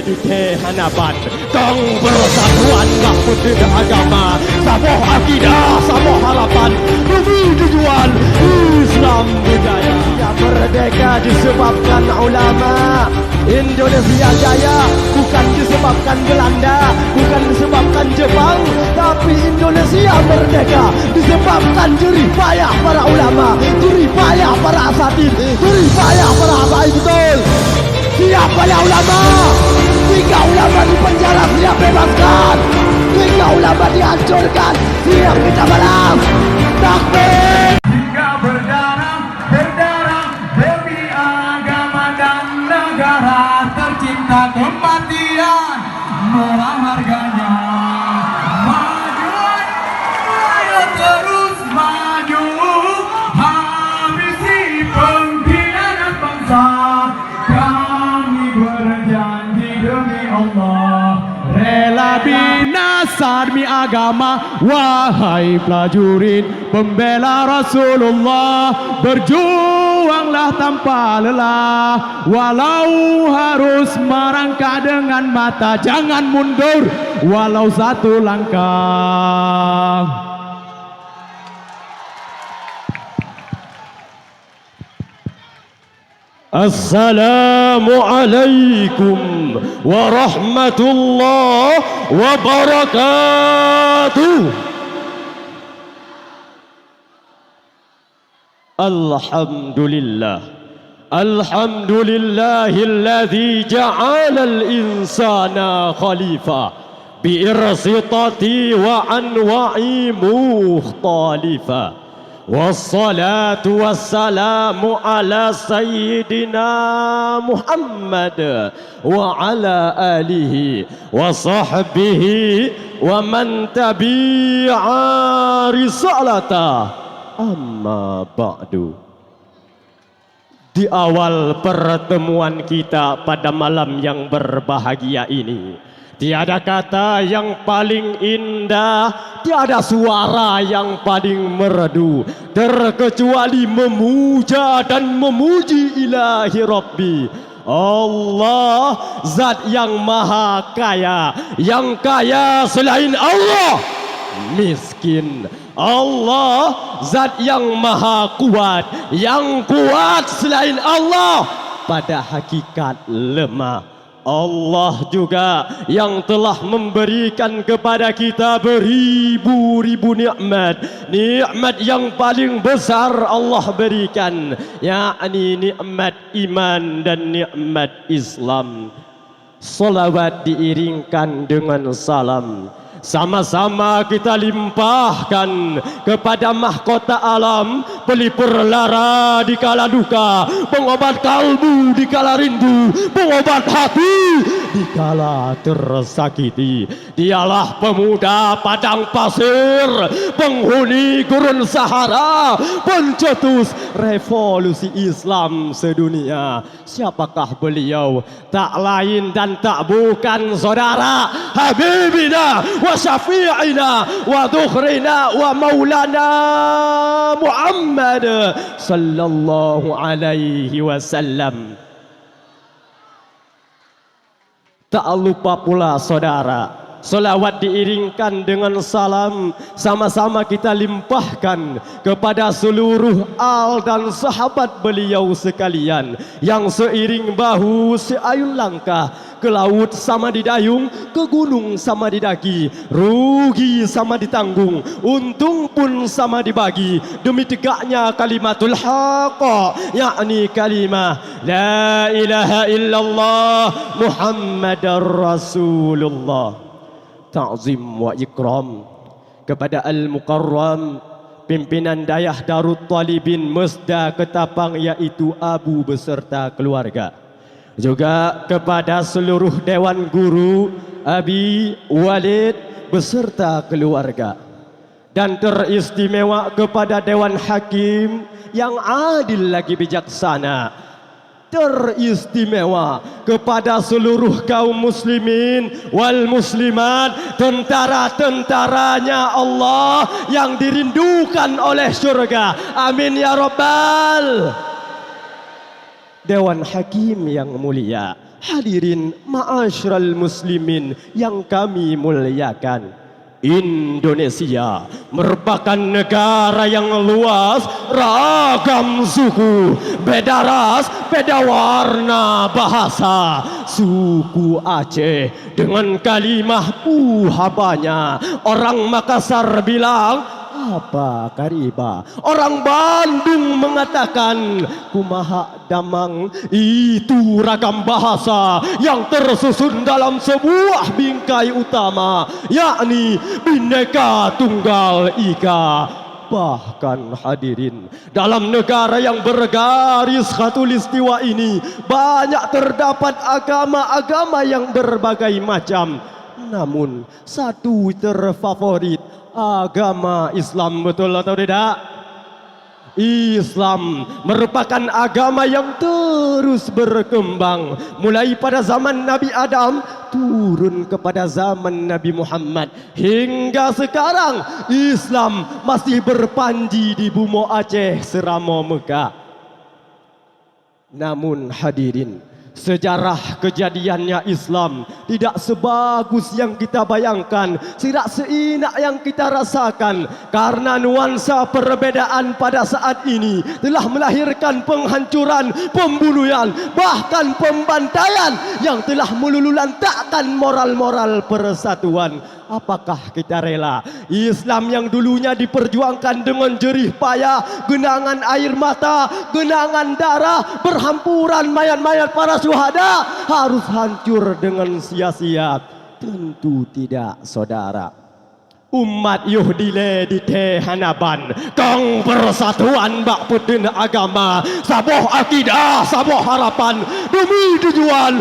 di Hanaban Kang persatuan gak berbeda agama Samoh akidah, samoh harapan Bumi tujuan Islam budaya Ya merdeka disebabkan ulama Indonesia jaya bukan disebabkan Belanda, bukan disebabkan Jepang, tapi Indonesia merdeka disebabkan jerih payah para ulama, jerih payah para asatid, jerih payah para habaib. Betul. Siapa yang ulama? 3 ulama di penjara siap bebaskan, 3 ulama dihancurkan siap kita balas. Takbir. Hingga berdarah demi agama dan negara, tercipta kematian murah harganya. Maju, ayo terus maju, habisi pengkhianat bangsa. Kami berjanji demi Allah, rela binasa demi agama. Wahai prajurit pembela Rasulullah, berjuanglah tanpa lelah. Walau harus merangkak dengan mata, jangan mundur walau 1 langkah. Assalamualaikum warahmatullahi wabarakatuh. Alhamdulillah, alhamdulillahilladzi ja'alal insana khalifah biirsitati wa anwa'i mukhtalifa. Wassalatu wassalamu ala sayyidina Muhammad wa ala alihi wa sahbihi wa man tabi'a risalata. Amma ba'du. Di awal pertemuan kita pada malam yang berbahagia ini, tiada kata yang paling indah, tiada suara yang paling merdu, terkecuali memuja dan memuji ilahi Rabbi Allah, zat yang maha kaya, yang kaya selain Allah miskin. Allah zat yang maha kuat, yang kuat selain Allah pada hakikat lemah. Allah juga yang telah memberikan kepada kita beribu-ribu nikmat. Nikmat yang paling besar Allah berikan, yakni nikmat iman dan nikmat Islam. Salawat diiringkan dengan salam, sama-sama kita limpahkan kepada mahkota alam, pelipur lara di kala duka, pengobat kalbu di kala rindu, pengobat hati di kala tersakiti. Dialah pemuda padang pasir, penghuni gurun Sahara, pencetus revolusi Islam sedunia. Siapakah beliau? Tak lain dan tak bukan saudara Habibina wa syafi'ina wa dhukhrina wa maulana Muhammad sallallahu alaihi wasallam. Tak lupa pula saudara, selawat diiringkan dengan salam, sama-sama kita limpahkan kepada seluruh al dan sahabat beliau sekalian, yang seiring bahu seayun langkah, ke laut sama didayung, ke gunung sama didaki, rugi sama ditanggung, untung pun sama dibagi, demi tegaknya kalimatul haqqa, yakni kalimah la ilaha illallah Muhammadar Rasulullah. Ta'zim wa ikram kepada Al-Mukarram, pimpinan Dayah Darut Talibin Mesda Ketapang, yaitu Abu beserta keluarga. Juga kepada seluruh Dewan Guru Abi Walid beserta keluarga. Dan teristimewa kepada Dewan Hakim yang adil lagi bijaksana. Teristimewa kepada seluruh kaum muslimin wal muslimat, tentara-tentaranya Allah yang dirindukan oleh surga. Amin ya Rabbal. Dewan Hakim yang mulia, Hadirin ma'asyiral muslimin yang kami muliakan, Indonesia merupakan negara yang luas, ragam suku, beda ras, beda warna bahasa. Suku Aceh dengan kalimah puhabanya, orang Makassar bilang apa kariba, orang Bandung mengatakan kumaha damang. Itu ragam bahasa yang tersusun dalam sebuah bingkai utama, yakni Bhinneka Tunggal Ika. Bahkan hadirin, dalam negara yang bergaris khatulistiwa ini banyak terdapat agama-agama yang berbagai macam. Namun satu terfavorit, agama Islam. Betul atau tidak? Islam merupakan agama yang terus berkembang, mulai pada zaman Nabi Adam turun kepada zaman Nabi Muhammad hingga sekarang. Islam masih berpanji di bumi Aceh serama Mekah. Namun hadirin, sejarah kejadiannya Islam tidak sebagus yang kita bayangkan, tidak seinak yang kita rasakan, karena nuansa perbedaan pada saat ini telah melahirkan penghancuran, pembunuhan, bahkan pembantaian yang telah meluluhlantakkan moral-moral persatuan. Apakah kita rela Islam yang dulunya diperjuangkan dengan jerih payah, genangan air mata, genangan darah, berhampuran mayat-mayat para syuhada, harus hancur dengan sia-sia? Tentu tidak, saudara. Umat Yuhdile di Tehanaban, kang persatuan bak putun agama, saboh akidah, saboh harapan, demi tujuan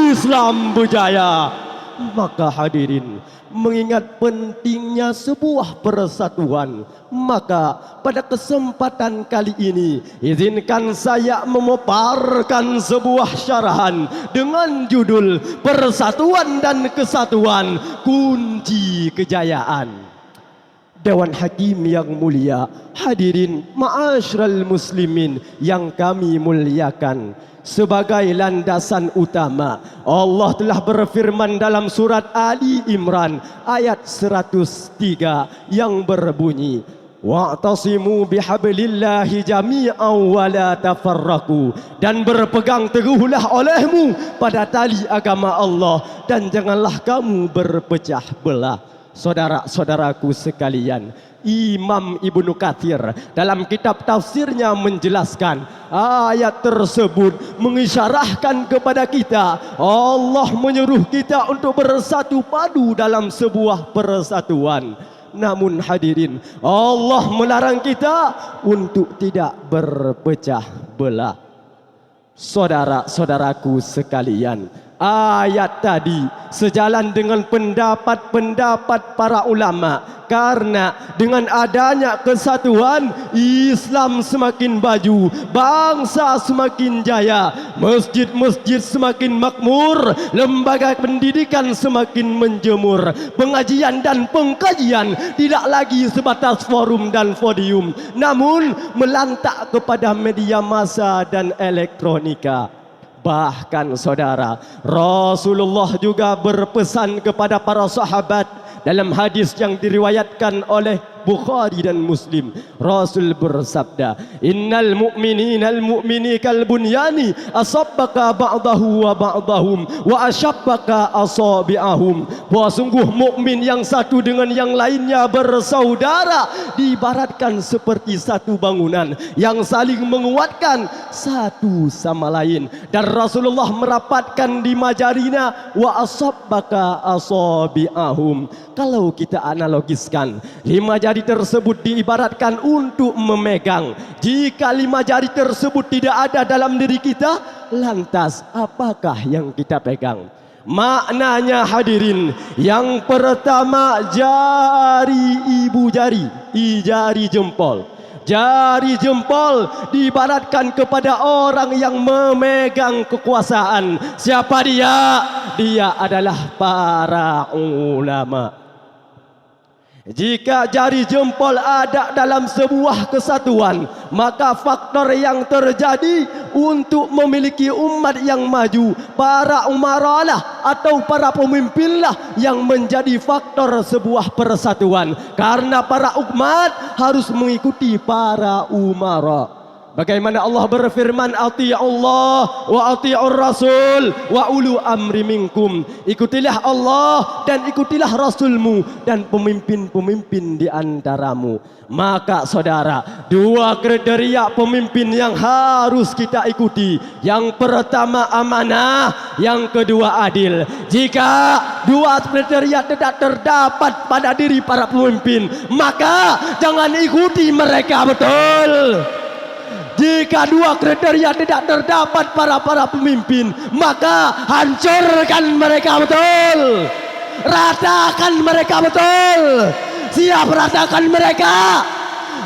Islam berjaya. Maka hadirin, mengingat pentingnya sebuah persatuan, maka pada kesempatan kali ini izinkan saya memaparkan sebuah syarahan dengan judul Persatuan dan Kesatuan, Kunci Kejayaan. Dewan Hakim yang mulia, hadirin ma'asyiral muslimin yang kami muliakan, sebagai landasan utama Allah telah berfirman dalam surat Ali Imran ayat 103 yang berbunyi, wa'tasimu bihablillahi jami'an wa la tafarraqu, dan berpegang teguhlah olehmu pada tali agama Allah dan janganlah kamu berpecah belah. Saudara-saudaraku sekalian, Imam Ibnu Katsir dalam kitab tafsirnya menjelaskan ayat tersebut mengisyarahkan kepada kita Allah menyuruh kita untuk bersatu padu dalam sebuah persatuan. Namun hadirin, Allah melarang kita untuk tidak berpecah belah. Saudara-saudaraku sekalian, ayat tadi sejalan dengan pendapat-pendapat para ulama, karena dengan adanya kesatuan Islam semakin baju, bangsa semakin jaya, masjid-masjid semakin makmur, lembaga pendidikan semakin menjemur, pengajian dan pengkajian tidak lagi sebatas forum dan podium, namun melantak kepada media massa dan elektronika. Bahkan saudara, Rasulullah juga berpesan kepada para sahabat dalam hadis yang diriwayatkan oleh Bukhari dan Muslim. Rasul bersabda, innal mu'minina al-mu'mini kal bunyani asabbaka ba'dahu wa ba'dahum wa asyabbaka asabi'ahum. Bahwa sungguh mukmin yang satu dengan yang lainnya bersaudara, diibaratkan seperti satu bangunan yang saling menguatkan satu sama lain. Dan Rasulullah merapatkan di majarina wa asabbaka asabi'ahum. Kalau kita analogiskan, 5 jari tersebut diibaratkan untuk memegang. Jika 5 jari tersebut tidak ada dalam diri kita, lantas apakah yang kita pegang? Maknanya hadirin, yang pertama jari ibu jari, jari jempol. Jari jempol diibaratkan kepada orang yang memegang kekuasaan. Siapa dia? Dia adalah para ulama. Jika jari jempol ada dalam sebuah kesatuan, maka faktor yang terjadi untuk memiliki umat yang maju, para umaralah atau para pemimpinlah yang menjadi faktor sebuah persatuan. Karena para umat harus mengikuti para umara. Bagaimana Allah berfirman, ati'ullah wa ati'ur rasul wa ulu amri minkum. Ikutilah Allah dan ikutilah Rasulmu dan pemimpin-pemimpin di antaramu. Maka saudara, dua kriteria pemimpin yang harus kita ikuti. Yang pertama amanah, yang kedua adil. Jika dua kriteria tidak terdapat pada diri para pemimpin, maka jangan ikuti mereka, betul. Jika dua kriteria tidak terdapat para pemimpin, maka hancurkan mereka, betul. Ratakan mereka, betul. Siap ratakan mereka.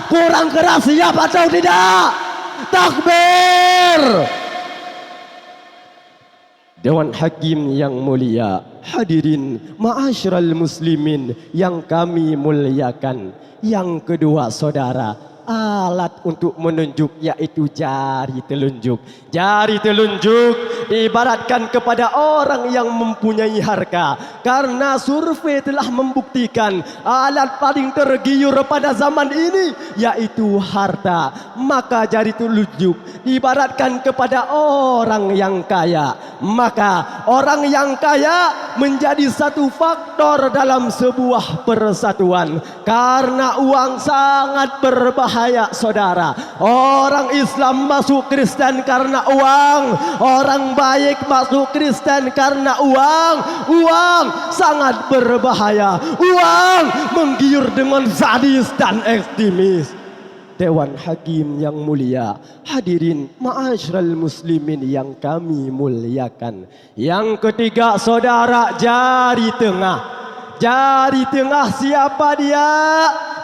Kurang keras siap atau tidak? Takbir. Dewan Hakim yang mulia, hadirin ma'asyiral muslimin yang kami muliakan. Yang kedua saudara, alat untuk menunjuk yaitu jari telunjuk. Jari telunjuk diibaratkan kepada orang yang mempunyai harta. Karena survei telah membuktikan alat paling tergiur pada zaman ini yaitu harta. Maka jari telunjuk diibaratkan kepada orang yang kaya. Maka orang yang kaya menjadi satu faktor dalam sebuah persatuan. Karena uang sangat berbahaya, saudara. Orang Islam masuk Kristen karena uang. Orang baik masuk Kristen karena uang. Uang sangat berbahaya. Uang menggiur dengan sadis dan ekstremis. Dewan Hakim yang mulia, hadirin ma'asyiral muslimin yang kami muliakan. Yang ketiga saudara, jari tengah. Jari tengah siapa dia?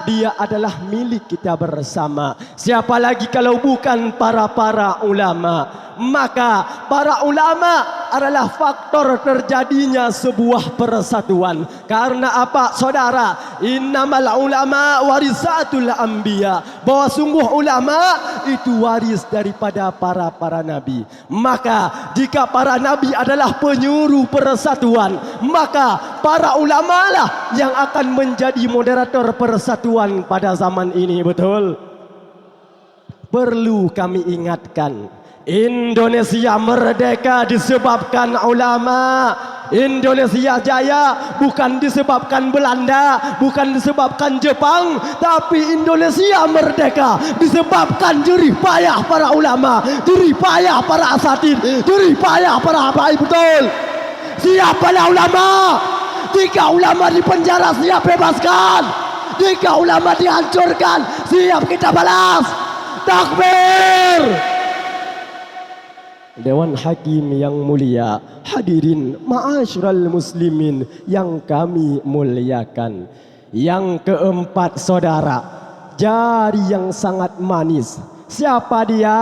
Dia adalah milik kita bersama. Siapa lagi kalau bukan para ulama? Maka para ulama adalah faktor terjadinya sebuah persatuan. Karena apa saudara? Innamal ulama warisatul anbiya. Bahwa sungguh ulama itu waris daripada para nabi. Maka jika para nabi adalah penyuruh persatuan, maka para ulama lah yang akan menjadi moderator persatuan pada zaman ini, betul? Perlu kami ingatkan, Indonesia merdeka disebabkan ulama. Indonesia jaya bukan disebabkan Belanda, bukan disebabkan Jepang, tapi Indonesia merdeka disebabkan jerih payah para ulama, jerih payah para asatid, jerih payah para habaib, betul? Siapalah ulama? Jika ulama dipenjara, siap bebaskan. Jika ulama dihancurkan, siap kita balas. Takbir. Dewan Hakim yang mulia, hadirin ma'asyiral muslimin yang kami muliakan. Yang keempat saudara, jari yang sangat manis. Siapa dia?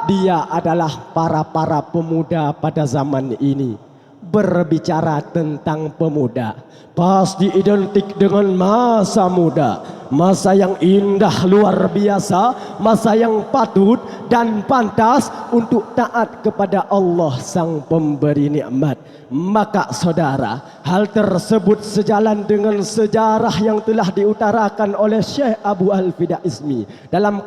Dia adalah para pemuda pada zaman ini. Berbicara tentang pemuda, pasti identik dengan masa muda, masa yang indah luar biasa, masa yang patut dan pantas untuk taat kepada Allah sang pemberi nikmat. Maka saudara, hal tersebut sejalan dengan sejarah yang telah diutarakan oleh Syekh Abu Al-Fida Ismi dalam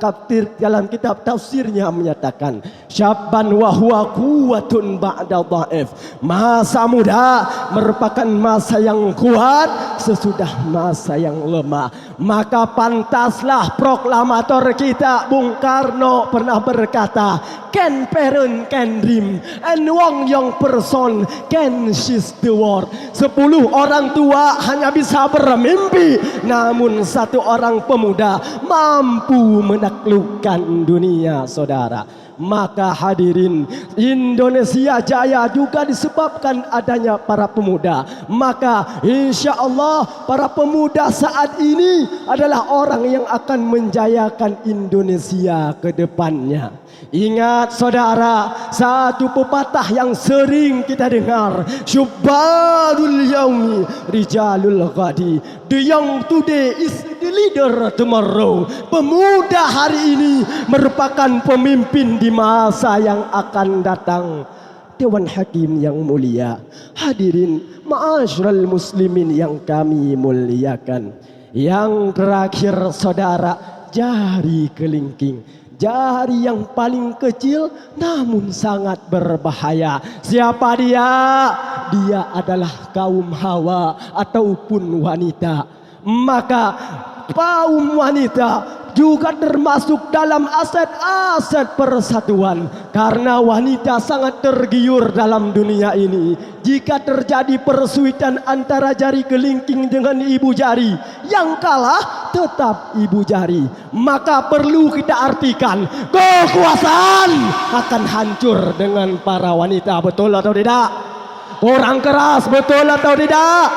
kitab tafsirnya menyatakan, syabban wa huwa quwwatun ba'da dhaif. Masa muda merupakan masa yang kuat sesudah masa yang lemah. Maka pantaslah proklamator kita Bung Karno pernah berkata, can parent can dream and one young person can seize the world. 10 orang tua hanya bisa bermimpi, namun 1 orang pemuda mampu menaklukkan dunia, saudara. Maka hadirin, Indonesia jaya juga disebabkan adanya para pemuda. Maka insya Allah para pemuda saat ini adalah orang yang akan menjayakan Indonesia ke depannya. Ingat saudara, satu pepatah yang sering kita dengar, Syubbarul yaumi rijalul ghadi. The young today is the leader tomorrow. Pemuda hari ini merupakan pemimpin di masa yang akan datang. Dewan Hakim yang mulia, hadirin ma'asyiral muslimin yang kami muliakan. Yang terakhir saudara, jari kelingking. Jari yang paling kecil namun sangat berbahaya. Siapa dia? Dia adalah kaum Hawa ataupun wanita. Maka kaum wanita juga termasuk dalam aset-aset persatuan. Karena wanita sangat tergiur dalam dunia ini. Jika terjadi persuitan antara jari kelingking dengan ibu jari, yang kalah tetap ibu jari. Maka perlu kita artikan, kekuasaan akan hancur dengan para wanita. Betul atau tidak? Orang keras, betul atau tidak?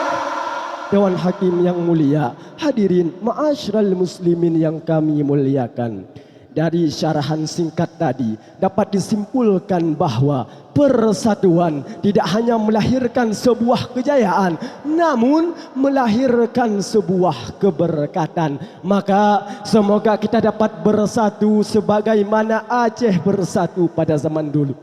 Dewan Hakim yang mulia, hadirin ma'asyiral muslimin yang kami muliakan. Dari syarahan singkat tadi dapat disimpulkan bahwa persatuan tidak hanya melahirkan sebuah kejayaan, namun melahirkan sebuah keberkatan. Maka semoga kita dapat bersatu sebagaimana Aceh bersatu pada zaman dulu.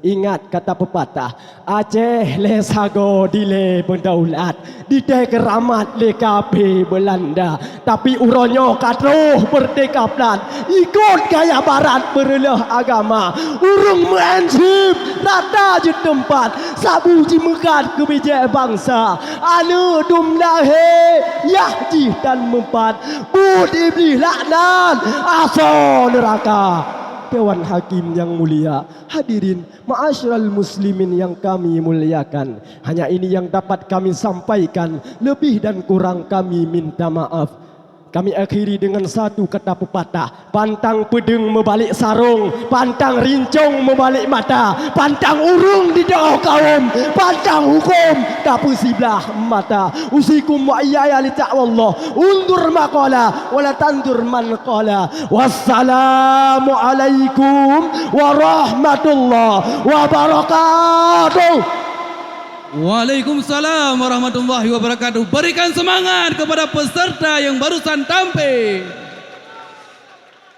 Ingat kata pepatah, Aceh le sago dile berdaulat, di keramat le kape Belanda, tapi uronyo katruh berdeka plan, ikut gaya barat berelah agama, urung mensip rata je tempat, sabu ji mekat ke bijak bangsa, anu dum lahe yah ji dan mempat, bud iblis laknat asal neraka. Dewan Hakim yang mulia, hadirin ma'asyiral muslimin yang kami muliakan. Hanya ini yang dapat kami sampaikan, lebih dan kurang kami minta maaf. Kami akhiri dengan satu kata pepatah, pantang pedeng membalik sarung, pantang rincong membalik mata, pantang urung di doa kaum, pantang hukum tak sebelah mata. Usikum wa iyaya li ta'wallah, undur maqala wala tandur man qala. Wassalamu alaikum warahmatullahi wabarakatuh. Waalaikumsalam warahmatullahi wabarakatuh. Berikan semangat kepada peserta yang barusan tampil.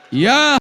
Ya.